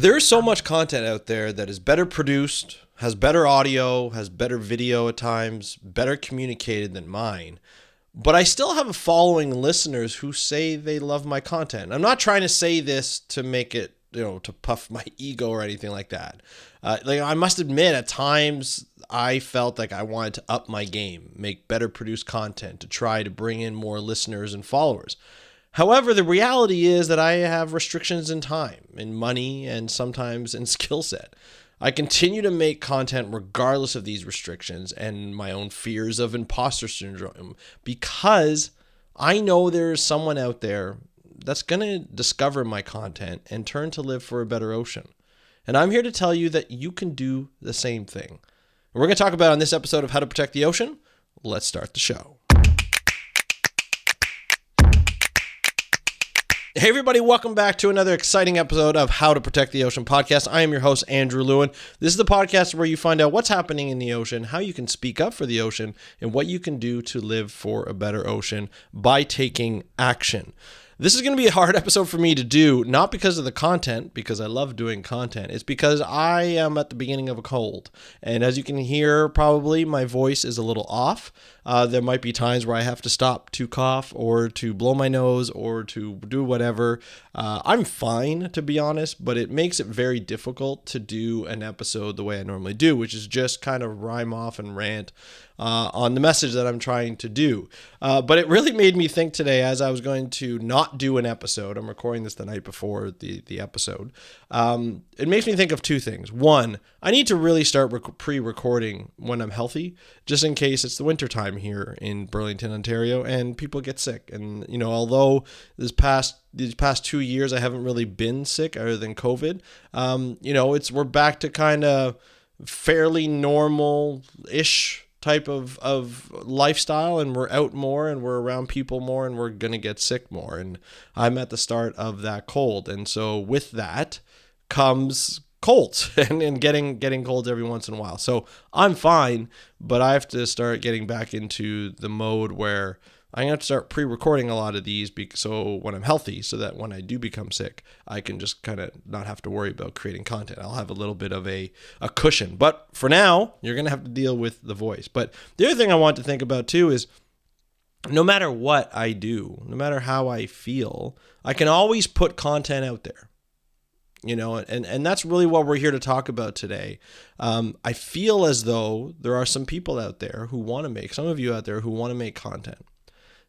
There is so much content out there that is better produced, has better audio, has better video at times, better communicated than mine. But I still have a following listeners who say they love my content. I'm not trying to say this to make it, to puff my ego or anything like that. I must admit, at times I felt like I wanted to up my game, make better produced content to try to bring in more listeners and followers. However, the reality is that I have restrictions in time, in money, and sometimes in skill set. I continue to make content regardless of these restrictions and my own fears of imposter syndrome because I know there's someone out there that's going to discover my content and turn to live for a better ocean. And I'm here to tell you that you can do the same thing. We're going to talk about on this episode of How to Protect the Ocean. Let's start the show. Hey everybody, welcome back to another exciting episode of How to Protect the Ocean podcast. I am your host, Andrew Lewin. This is the podcast where you find out what's happening in the ocean, how you can speak up for the ocean, and what you can do to live for a better ocean by taking action. This is going to be a hard episode for me to do, not because of the content, because I love doing content. It's because I am at the beginning of a cold. And as you can hear, probably my voice is a little off. There might be times where I have to stop to cough or to blow my nose or to do whatever. I'm fine, to be honest, but it makes it very difficult to do an episode the way I normally do, which is just kind of rhyme off and rant on the message that I'm trying to do. But it really made me think today as I was going to not do an episode. I'm recording this the night before the episode. It makes me think of two things. One, I need to really start pre-recording when I'm healthy, just in case it's the wintertime here in Burlington, Ontario, and people get sick. And, although these past 2 years I haven't really been sick other than COVID, we're back to kind of fairly normal-ish type of lifestyle, and we're out more and we're around people more and we're going to get sick more. And I'm at the start of that cold. And so with that comes colds and getting colds every once in a while. So I'm fine, but I have to start getting back into the mode where I'm going to have to start pre-recording a lot of these so when I'm healthy, so that when I do become sick, I can just kind of not have to worry about creating content. I'll have a little bit of a cushion. But for now, you're going to have to deal with the voice. But the other thing I want to think about too is no matter what I do, no matter how I feel, I can always put content out there. And that's really what we're here to talk about today. I feel as though there are some people out there who want to make, some of you out there who want to make content.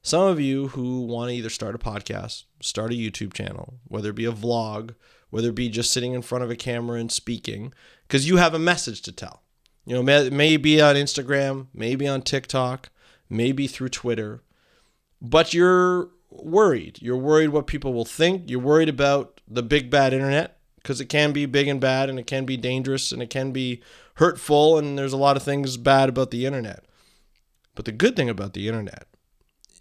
Some of you who want to either start a podcast, start a YouTube channel, whether it be a vlog, whether it be just sitting in front of a camera and speaking, because you have a message to tell. Maybe on Instagram, maybe on TikTok, maybe through Twitter, but you're worried. You're worried what people will think. You're worried about the big bad internet, because it can be big and bad, and it can be dangerous, and it can be hurtful, and there's a lot of things bad about the internet. But the good thing about the internet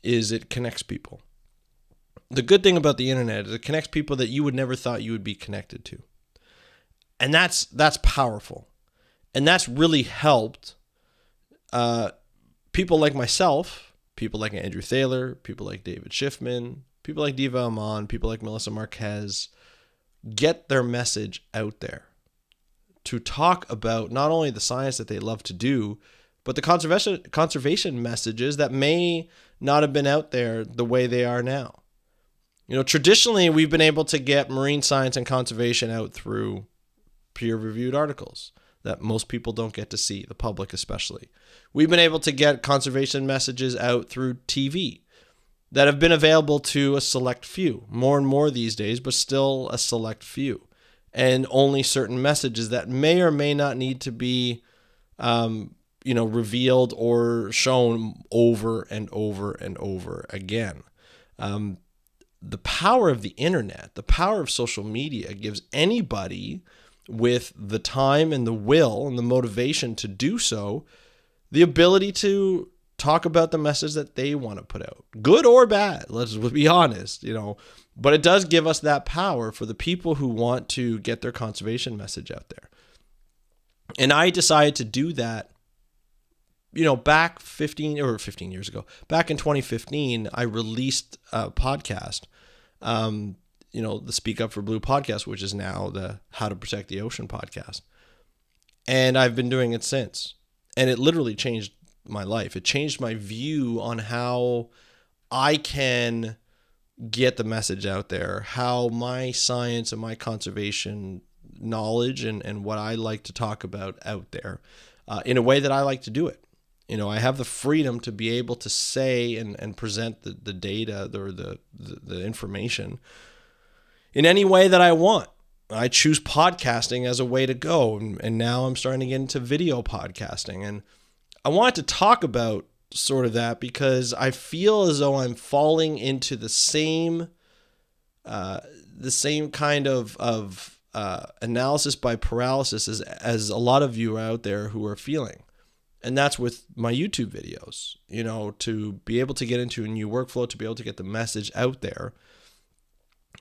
is it connects people. The good thing about the internet is it connects people that you would never thought you would be connected to. And that's powerful. And that's really helped people like myself, people like Andrew Thaler, people like David Schiffman, people like Diva Amon, people like Melissa Marquez, get their message out there to talk about not only the science that they love to do, but the conservation messages that may not have been out there the way they are now. Traditionally, we've been able to get marine science and conservation out through peer-reviewed articles that most people don't get to see, the public especially. We've been able to get conservation messages out through TV that have been available to a select few, more and more these days, but still a select few, and only certain messages that may or may not need to be revealed or shown over and over and over again. The power of the internet, the power of social media gives anybody with the time and the will and the motivation to do so the ability to talk about the message that they want to put out, good or bad. Let's be honest, but it does give us that power for the people who want to get their conservation message out there. And I decided to do that back 15 years ago, back in 2015, I released a podcast the Speak Up for Blue podcast, which is now the How to Protect the Ocean podcast. And I've been doing it since. And it literally changed my life. It changed my view on how I can get the message out there, how my science and my conservation knowledge and what I like to talk about out there in a way that I like to do it. I have the freedom to be able to say and present the data or the information in any way that I want. I choose podcasting as a way to go. And now I'm starting to get into video podcasting. And I wanted to talk about sort of that because I feel as though I'm falling into the same kind of analysis by paralysis as a lot of you out there who are feeling. And that's with my YouTube videos, to be able to get into a new workflow, to be able to get the message out there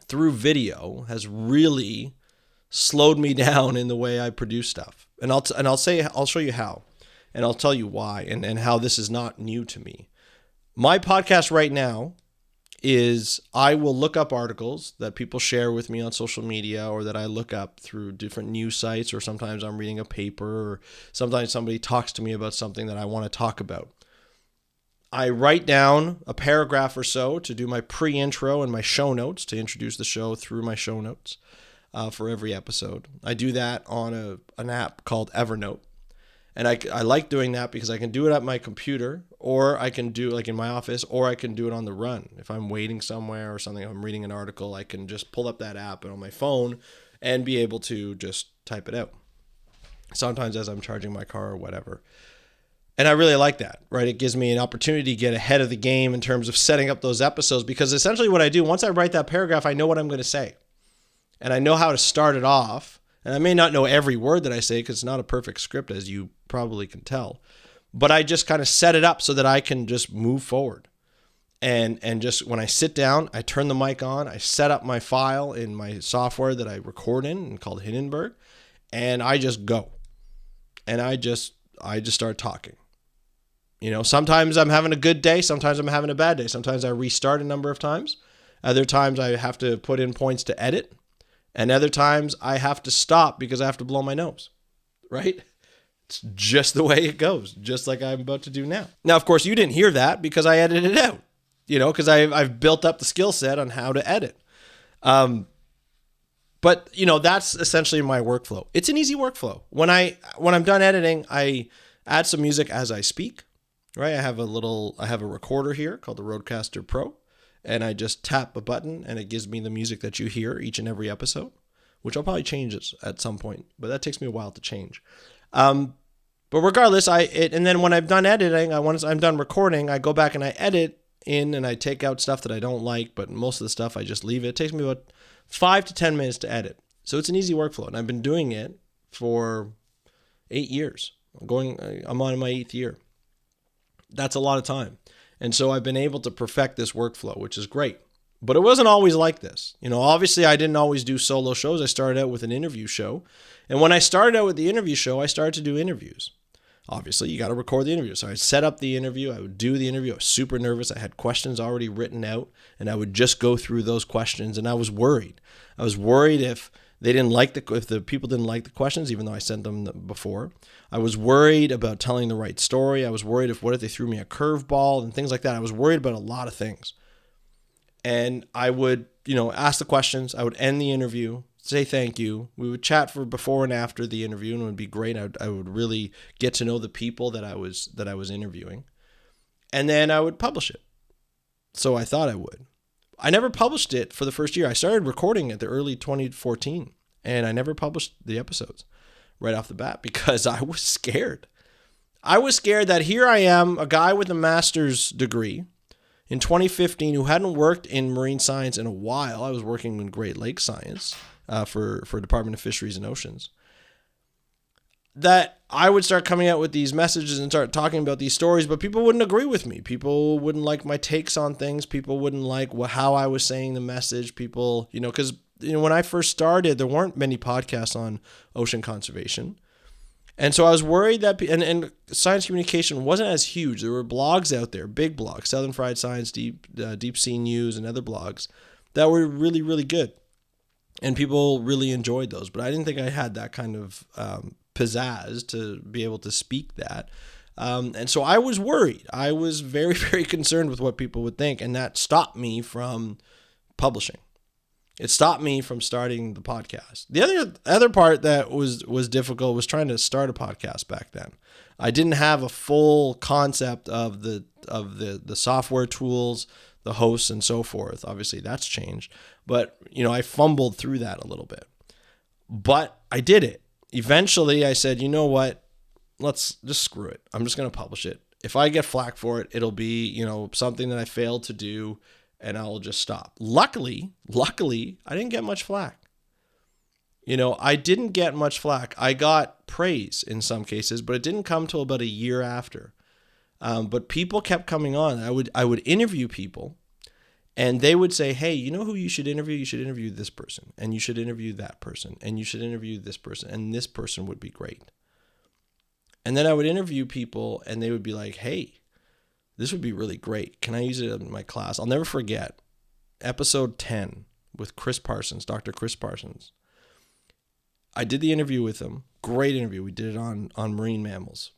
through video has really slowed me down in the way I produce stuff. And I'll show you how, and I'll tell you why and how this is not new to me. My podcast right now is I will look up articles that people share with me on social media or that I look up through different news sites, or sometimes I'm reading a paper, or sometimes somebody talks to me about something that I want to talk about. I write down a paragraph or so to do my pre-intro and my show notes to introduce the show through my show notes for every episode. I do that on an app called Evernote. And I like doing that because I can do it at my computer, or I can do like in my office, or I can do it on the run. If I'm waiting somewhere or something, if I'm reading an article, I can just pull up that app on my phone and be able to just type it out. Sometimes as I'm charging my car or whatever. And I really like that, right? It gives me an opportunity to get ahead of the game in terms of setting up those episodes, because essentially what I do, once I write that paragraph, I know what I'm going to say. And I know how to start it off. And I may not know every word that I say because it's not a perfect script, as you probably can tell. But I just kind of set it up so that I can just move forward. And just when I sit down, I turn the mic on, I set up my file in my software that I record in called Hindenburg, and I just go. And I just start talking. Sometimes I'm having a good day, sometimes I'm having a bad day. Sometimes I restart a number of times. Other times I have to put in points to edit. And other times I have to stop because I have to blow my nose, right? It's just the way it goes, just like I'm about to do now. Now, of course, you didn't hear that because I edited it out, because I've built up the skill set on how to edit. But that's essentially my workflow. It's an easy workflow. When I'm done editing, I add some music as I speak, right? I have a recorder here called the Rodecaster Pro. And I just tap a button and it gives me the music that you hear each and every episode, which I'll probably change at some point, but that takes me a while to change. But regardless, and then when I'm done editing, once I'm done recording, I go back and I edit in and I take out stuff that I don't like, but most of the stuff I just leave it. It takes me about 5 to 10 minutes to edit. So it's an easy workflow, and I've been doing it for 8 years. I'm on my 8th year. That's a lot of time. And so I've been able to perfect this workflow, which is great. But it wasn't always like this. Obviously I didn't always do solo shows. I started out with an interview show. And when I started out with the interview show, I started to do interviews. Obviously, you got to record the interview. So I set up the interview. I would do the interview. I was super nervous. I had questions already written out, and I would just go through those questions. And I was worried. I was worried if the people didn't like the questions, even though I sent them before. I was worried about telling the right story. I was worried what if they threw me a curveball and things like that. I was worried about a lot of things. And I would, ask the questions. I would end the interview, say thank you. We would chat for before and after the interview, and it would be great. I would really get to know the people that I was interviewing. And then I would publish it. So I thought I would. I never published it for the first year. I started recording it the early 2014, and I never published the episodes right off the bat because I was scared. I was scared that here I am, a guy with a master's degree in 2015 who hadn't worked in marine science in a while. I was working in Great Lakes science for Department of Fisheries and Oceans. That I would start coming out with these messages and start talking about these stories, but people wouldn't agree with me. People wouldn't like my takes on things. People wouldn't like how I was saying the message. People, because when I first started, there weren't many podcasts on ocean conservation. And so I was worried that, and science communication wasn't as huge. There were blogs out there, big blogs, Southern Fried Science, Deep Sea News, and other blogs. that were really, really good. And people really enjoyed those. But I didn't think I had that kind of pizzazz to be able to speak that. And so I was worried. I was very, very concerned with what people would think. And that stopped me from publishing. It stopped me from starting the podcast. The other part that was difficult was trying to start a podcast back then. I didn't have a full concept of the software tools, the hosts, and so forth. Obviously, that's changed. But, I fumbled through that a little bit. But I did it. Eventually, I said, you know what? Let's just screw it. I'm just going to publish it. If I get flack for it, it'll be, something that I failed to do, and I'll just stop. Luckily, I didn't get much flack. I didn't get much flack. I got praise in some cases, but it didn't come till about a year after. But people kept coming on. I would interview people, and they would say, hey, you know who you should interview? You should interview this person, and you should interview that person, and you should interview this person, and this person would be great. And then I would interview people, and they would be like, hey, this would be really great. Can I use it in my class? I'll never forget episode 10 with Chris Parsons, Dr. Chris Parsons. I did the interview with him. Great interview. We did it on marine mammals.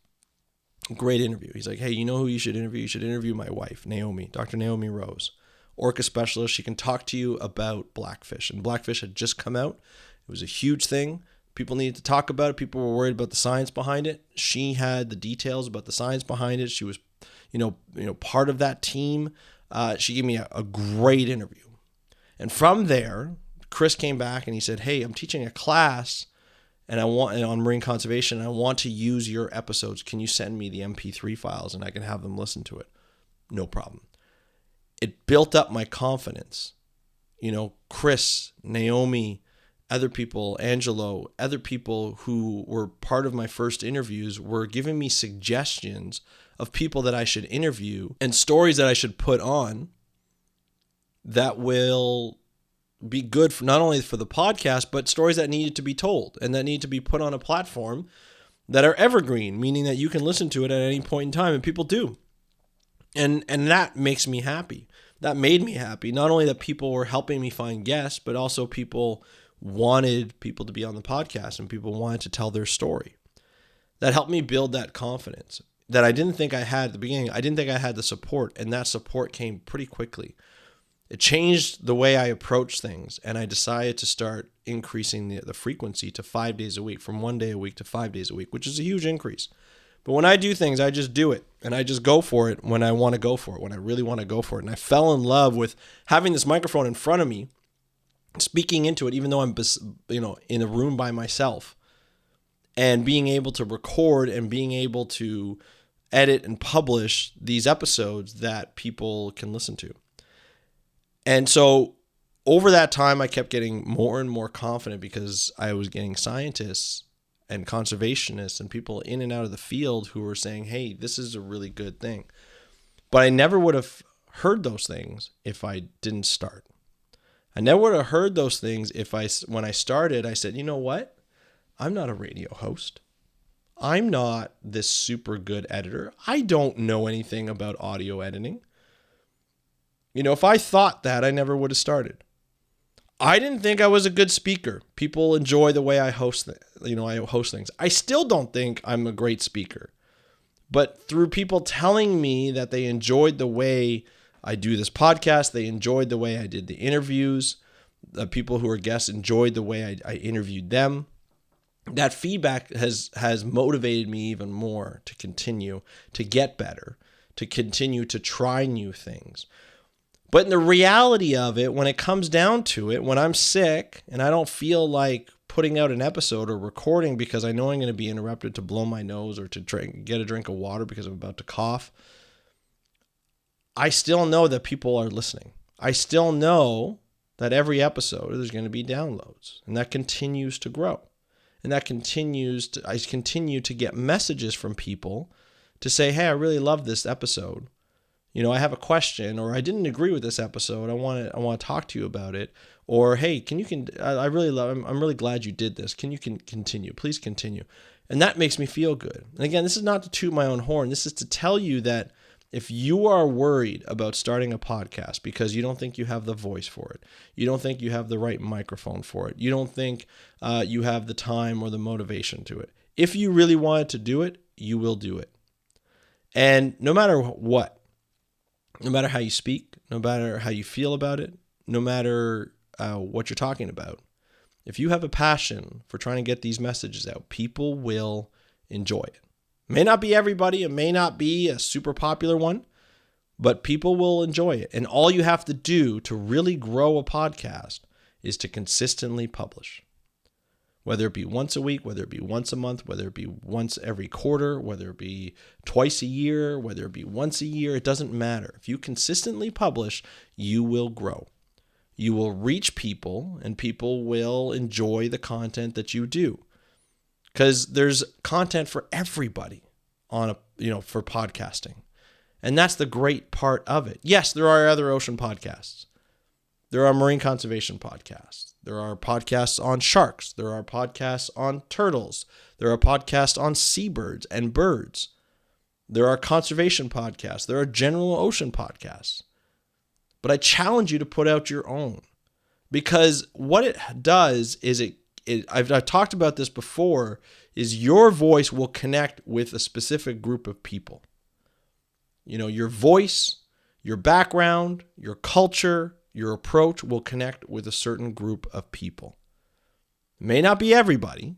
Great interview. He's like, hey, you know who you should interview? You should interview my wife, Naomi, Dr. Naomi Rose, orca specialist. She can talk to you about blackfish. And blackfish had just come out. It was a huge thing. People needed to talk about it. People were worried about the science behind it. She had the details about the science behind it. She was, part of that team. She gave me a great interview. And from there, Chris came back and he said, hey, I'm teaching a class and on marine conservation. I want to use your episodes. Can you send me the MP3 files and I can have them listen to it? No problem. It built up my confidence. Chris, Naomi, other people, Angelo, other people who were part of my first interviews were giving me suggestions of people that I should interview and stories that I should put on that will be good for not only for the podcast, but stories that needed to be told and that need to be put on a platform that are evergreen, meaning that you can listen to it at any point in time, and people do. And that makes me happy. That made me happy. Not only that people were helping me find guests, but also people wanted people to be on the podcast and people wanted to tell their story. That helped me build that confidence that I didn't think I had at the beginning. I didn't think I had the support, and that support came pretty quickly. It changed the way I approach things, and I decided to start increasing the frequency to 5 days a week, from 1 day a week to 5 days a week, which is a huge increase. But when I do things, I just do it, and I just go for it when I want to go for it, when I really want to go for it. And I fell in love with having this microphone in front of me, speaking into it, even though I'm in a room by myself, and being able to record and being able to edit and publish these episodes that people can listen to. And so over that time, I kept getting more and more confident because I was getting scientists and conservationists and people in and out of the field who were saying, hey, this is a really good thing. But I never would have heard those things if I didn't start. I never would have heard those things when I started, I said, you know what? I'm not a radio host. I'm not this super good editor. I don't know anything about audio editing. If I thought that, I never would have started. I didn't think I was a good speaker. People enjoy the way I host, I host things. I still don't think I'm a great speaker. But through people telling me that they enjoyed the way I do this podcast, they enjoyed the way I did the interviews, the people who are guests enjoyed the way I interviewed them. That feedback has motivated me even more to continue to get better, to continue to try new things. But in the reality of it, when it comes down to it, when I'm sick and I don't feel like putting out an episode or recording because I know I'm going to be interrupted to blow my nose or to get a drink of water because I'm about to cough, I still know that people are listening. I still know that every episode there's going to be downloads, and that continues to grow. And that I continue to get messages from people to say, hey, I really love this episode. I have a question, or I didn't agree with this episode. I want to talk to you about it. Or, hey, I'm really glad you did this. Can you continue? Please continue. And that makes me feel good. And again, this is not to toot my own horn. This is to tell you that If you are worried about starting a podcast because you don't think you have the voice for it, you don't think you have the right microphone for it, you don't think you have the time or the motivation to it, if you really wanted to do it, you will do it. And no matter what, no matter how you speak, no matter how you feel about it, no matter what you're talking about, if you have a passion for trying to get these messages out, people will enjoy it. May not be everybody, it may not be a super popular one, but people will enjoy it. And all you have to do to really grow a podcast is to consistently publish. Whether it be once a week, whether it be once a month, whether it be once every quarter, whether it be twice a year, whether it be once a year, it doesn't matter. If you consistently publish, you will grow. You will reach people and people will enjoy the content that you do. Because there's content for everybody for podcasting. And that's the great part of it. Yes, there are other ocean podcasts. There are marine conservation podcasts. There are podcasts on sharks. There are podcasts on turtles. There are podcasts on seabirds and birds. There are conservation podcasts. There are general ocean podcasts. But I challenge you to put out your own. Because what it does is I've talked about this before, is your voice will connect with a specific group of people. Your voice, your background, your culture, your approach will connect with a certain group of people. It may not be everybody,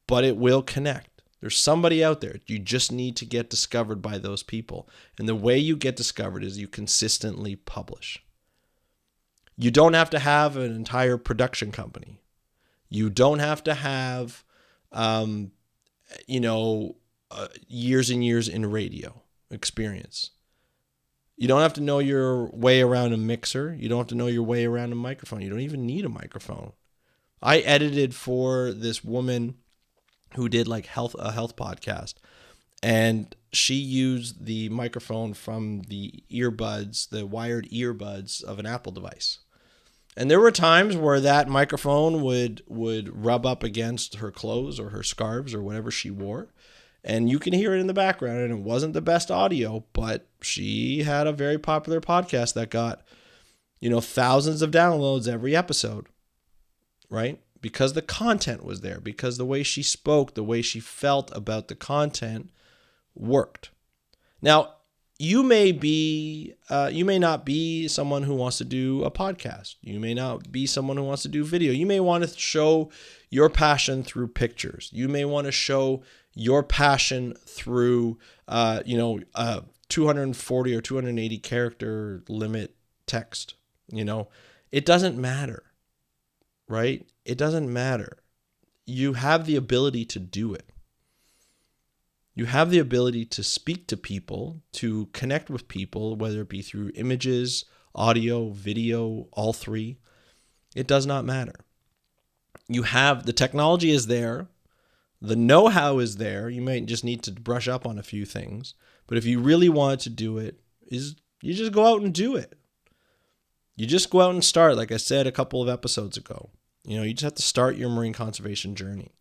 but it will connect. There's somebody out there. You just need to get discovered by those people. And the way you get discovered is you consistently publish. You don't have to have an entire production company. You don't have to have, years and years in radio experience. You don't have to know your way around a mixer. You don't have to know your way around a microphone. You don't even need a microphone. I edited for this woman who did a health podcast, and she used the microphone from the earbuds, the wired earbuds of an Apple device. And there were times where that microphone would rub up against her clothes or her scarves or whatever she wore. And you can hear it in the background, and it wasn't the best audio, but she had a very popular podcast that got, thousands of downloads every episode, right? Because the content was there, because the way she spoke, the way she felt about the content worked. Now, you may not be someone who wants to do a podcast. You may not be someone who wants to do video. You may want to show your passion through pictures. You may want to show your passion through, 240 or 280 character limit text. It doesn't matter, right? It doesn't matter. You have the ability to do it. You have the ability to speak to people, to connect with people, whether it be through images, audio, video, all three. It does not matter. The technology is there. The know-how is there. You might just need to brush up on a few things. But if you really want to do it, you just go out and do it. You just go out and start, like I said a couple of episodes ago. You just have to start your marine conservation journey.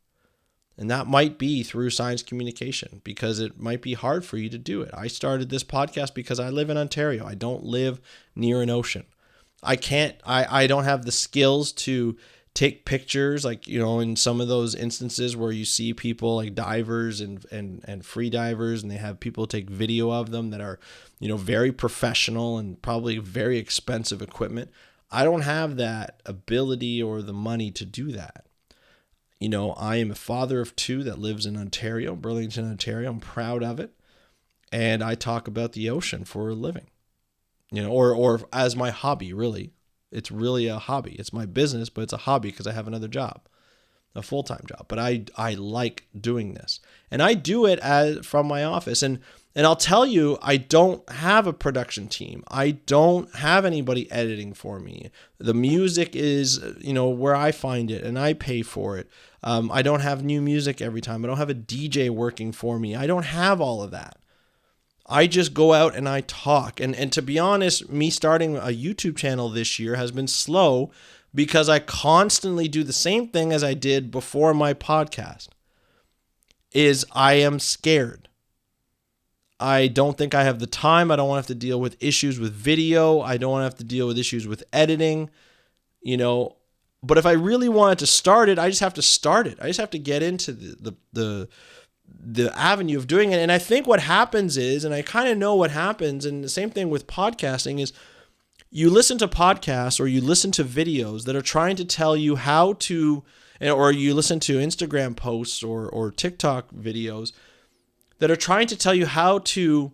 And that might be through science communication, because it might be hard for you to do it. I started this podcast because I live in Ontario. I don't live near an ocean. I don't have the skills to take pictures, in some of those instances where you see people like divers and free divers, and they have people take video of them that are, very professional and probably very expensive equipment. I don't have that ability or the money to do that. I am a father of two that lives in Ontario, Burlington, Ontario. I'm proud of it. And I talk about the ocean for a living, or as my hobby, really. It's really a hobby. It's my business, but it's a hobby because I have another job, a full-time job. But I like doing this. And I do it from my office. And I'll tell you, I don't have a production team. I don't have anybody editing for me. The music is, where I find it, and I pay for it. I don't have new music every time. I don't have a DJ working for me. I don't have all of that. I just go out and I talk. And to be honest, me starting a YouTube channel this year has been slow because I constantly do the same thing as I did before my podcast. I am scared. I don't think I have the time. I don't want to have to deal with issues with video. I don't want to have to deal with issues with editing, But if I really wanted to start it, I just have to start it. I just have to get into the avenue of doing it. And I think what happens is, and I kind of know what happens, and the same thing with podcasting is, you listen to podcasts or you listen to videos that are trying to tell you how to, or you listen to Instagram posts or TikTok videos that are trying to tell you how to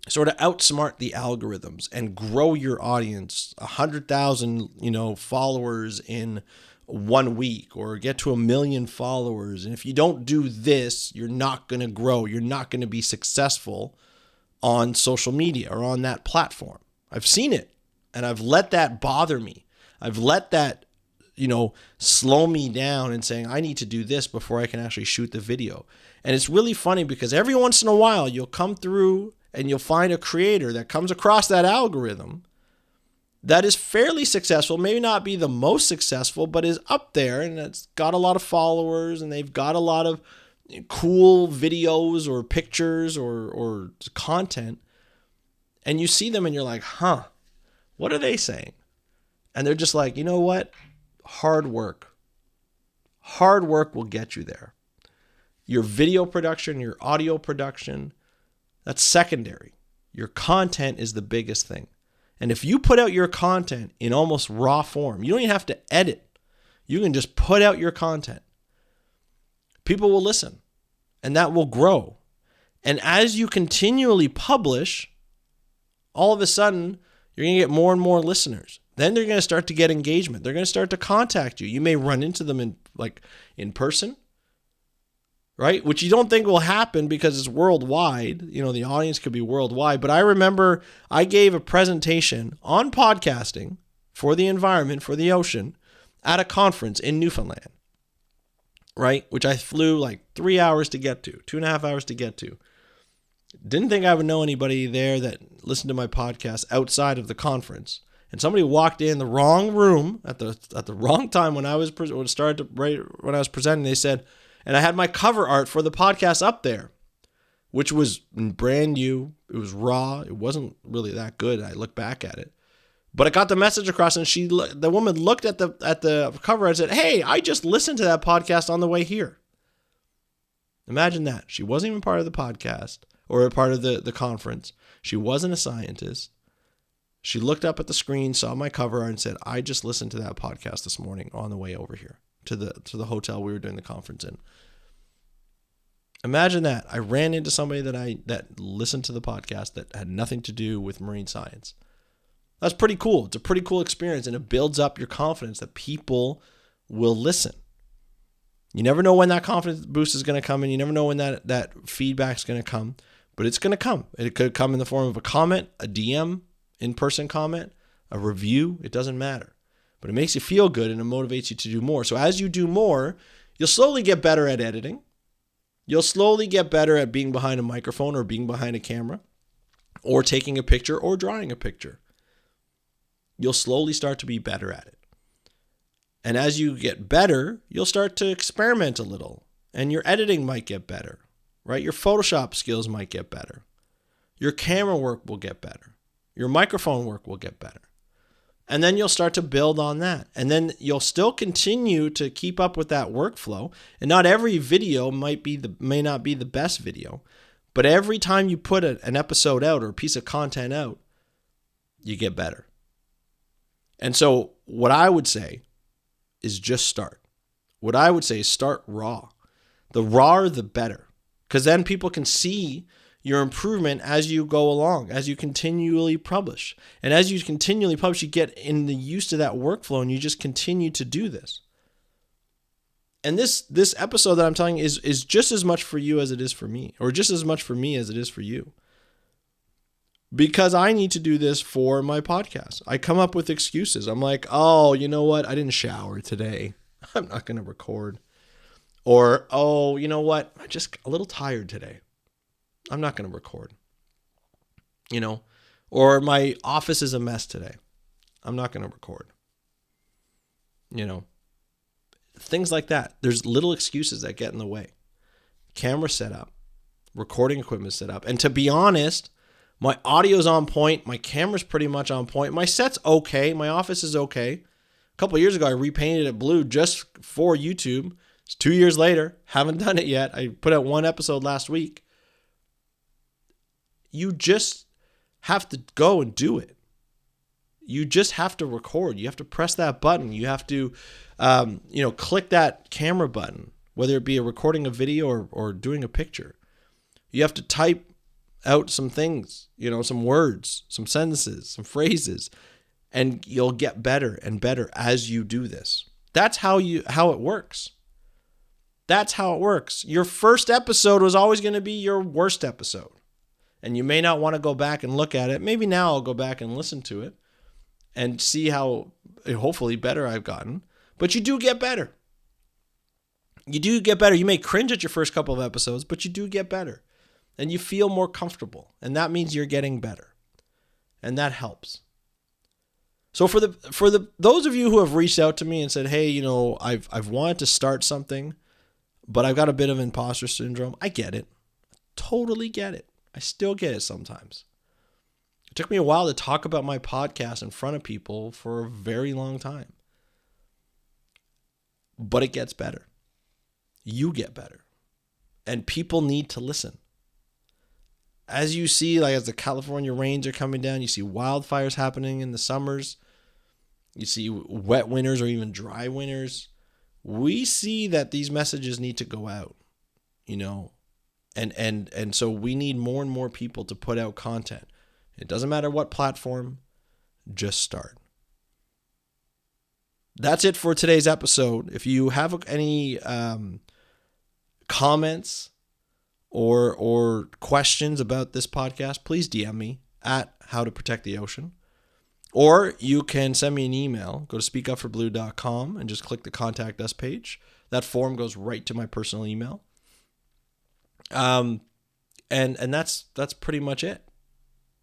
sort of outsmart the algorithms and grow your audience 100,000, followers in 1 week, or get to 1 million followers. And if you don't do this, you're not going to grow. You're not going to be successful on social media or on that platform. I've seen it, and I've let that bother me. I've let that, slow me down and saying, I need to do this before I can actually shoot the video. And it's really funny because every once in a while you'll come through and you'll find a creator that comes across that algorithm that is fairly successful, maybe not be the most successful, but is up there, and it's got a lot of followers, and they've got a lot of cool videos or pictures or content. And you see them and you're like, what are they saying? And they're just like, you know what? Hard work. Hard work will get you there. Your video production, your audio production, that's secondary. Your content is the biggest thing. And if you put out your content in almost raw form, you don't even have to edit. You can just put out your content. People will listen, and that will grow. And as you continually publish, all of a sudden, you're going to get more and more listeners. Then they're going to start to get engagement. They're going to start to contact you. You may run into them in person, right? Which you don't think will happen because it's worldwide. The audience could be worldwide. But I remember I gave a presentation on podcasting for the environment, for the ocean, at a conference in Newfoundland, right? Which I flew like 3 hours to get to, 2.5 hours to get to. Didn't think I would know anybody there that listened to my podcast outside of the conference. And somebody walked in the wrong room at the wrong time when I was when I was presenting. They said, and I had my cover art for the podcast up there, which was brand new. It was raw. It wasn't really that good. I look back at it, but I got the message across, and the woman looked at the cover and said, "Hey, I just listened to that podcast on the way here." Imagine that. She wasn't even part of the podcast or a part of the conference. She wasn't a scientist. She looked up at the screen, saw my cover art, and said, "I just listened to that podcast this morning on the way over here to the hotel we were doing the conference in." Imagine that. I ran into somebody that listened to the podcast that had nothing to do with marine science. That's pretty cool. It's a pretty cool experience, and it builds up your confidence that people will listen. You never know when that confidence boost is going to come, and you never know when that feedback is going to come, but it's going to come. It could come in the form of a comment, a DM, in-person comment, a review. It doesn't matter. But it makes you feel good, and it motivates you to do more. So as you do more, you'll slowly get better at editing. You'll slowly get better at being behind a microphone or being behind a camera or taking a picture or drawing a picture. You'll slowly start to be better at it. And as you get better, you'll start to experiment a little, and your editing might get better, right? Your Photoshop skills might get better. Your camera work will get better. Your microphone work will get better. And then you'll start to build on that. And then you'll still continue to keep up with that workflow. And not every video may not be the best video, but every time you put an episode out or a piece of content out, you get better. And so what I would say is just start. What I would say is start raw. The rawer, the better. Because then people can see your improvement as you go along, as you continually publish. And as you continually publish, you get in the use to that workflow, and you just continue to do this. And this episode that I'm telling you is just as much for you as it is for me, or just as much for me as it is for you. Because I need to do this for my podcast. I come up with excuses. I'm like, oh, you know what? I didn't shower today. I'm not going to record. Or, oh, you know what? I'm just a little tired today. I'm not going to record. Or my office is a mess today. I'm not going to record. Things like that. There's little excuses that get in the way. Camera setup, recording equipment set up. And to be honest, my audio's on point. My camera's pretty much on point. My set's okay. My office is okay. A couple of years ago, I repainted it blue just for YouTube. It's 2 years later. Haven't done it yet. I put out one episode last week. You just have to go and do it. You just have to record. You have to press that button. You have to, click that camera button, whether it be a recording a video or doing a picture. You have to type out some things, some words, some sentences, some phrases, and you'll get better and better as you do this. That's how it works. That's how it works. Your first episode was always going to be your worst episode. And you may not want to go back and look at it. Maybe now I'll go back and listen to it and see how hopefully better I've gotten. But you do get better. You do get better. You may cringe at your first couple of episodes, but you do get better. And you feel more comfortable. And that means you're getting better. And that helps. So for those of you who have reached out to me and said, hey, I've wanted to start something, but I've got a bit of imposter syndrome. I get it. Totally get it. I still get it sometimes. It took me a while to talk about my podcast in front of people for a very long time. But it gets better. You get better. And people need to listen. As you see, as the California rains are coming down, you see wildfires happening in the summers. You see wet winters or even dry winters. We see that these messages need to go out, And so we need more and more people to put out content. It doesn't matter what platform, just start. That's it for today's episode. If you have any comments or questions about this podcast, please DM me at How to Protect the Ocean. Or you can send me an email. Go to speakupforblue.com and just click the Contact Us page. That form goes right to my personal email. And that's pretty much it.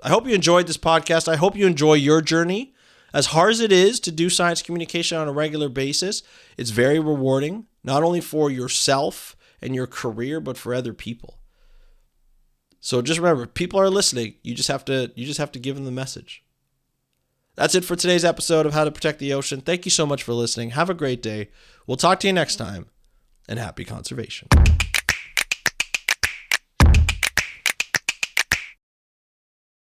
I hope you enjoyed this podcast. I hope you enjoy your journey. As hard as it is to do science communication on a regular basis, it's very rewarding, not only for yourself and your career, but for other people. So just remember, people are listening. You just have to give them the message. That's it for today's episode of How to Protect the Ocean. Thank you so much for listening. Have a great day. We'll talk to you next time, and happy conservation.